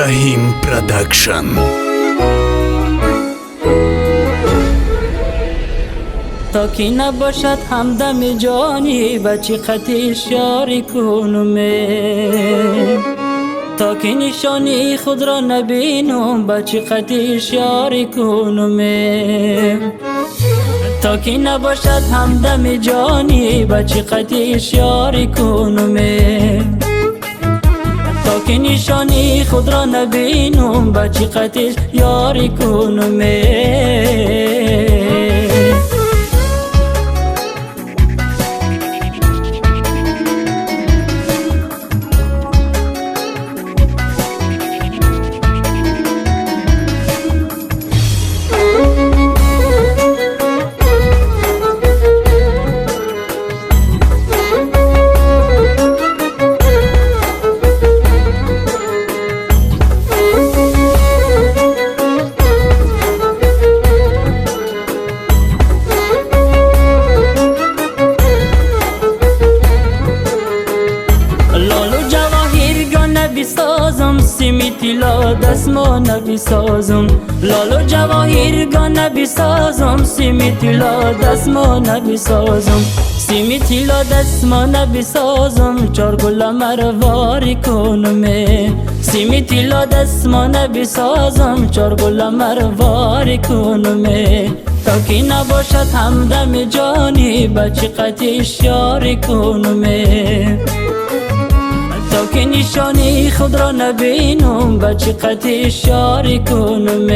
Rahim Production. تا کی نباشد همدم جانی بچی خطی شاری کنم، تا کی نشانی خود را نبینم بچی خطی شاری کنم، تا کی نباشد همدم جانی بچی خطی شاری کنم، تا کی نشانی خود را نبینم بچی خطی یاری کنم. سیمی تیلا دستما نبی سازم، لالو جواهیر گا نبی سازم، سیمی تیلا دستما نبی سازم، سیمی تیلا دستما نبی سازم، چار گل مرواری کنم، سیمی تیلا دستما نبی سازم، چار گل مرواری کنم، تا کی نباشد همدم جانی بچی قطعی شاری کنم، تا که نشانی خود را نبینم بچی قطعی شاری کنم.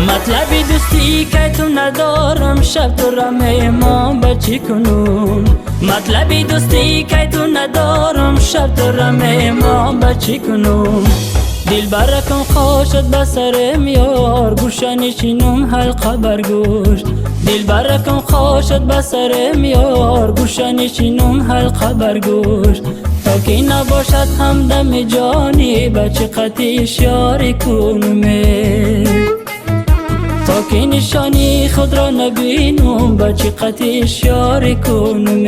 مطلبی دوستی که تو ندارم شب تو را مهمان بچی کنم، مطلبی دوستی که تو ندارم شب تو را مهمان بچی کنم، دل برکم خوشت بسرم یار گوشه نشینم حلقه برگوش، دل برکم خوشت بسرم یار گوشه نشینم حلقه برگوش، تا کی نباشد همدم جانی بچی قطعی شاری کنم، تا کی نشانی خود را نبینم بچی قطعی شاری کنم.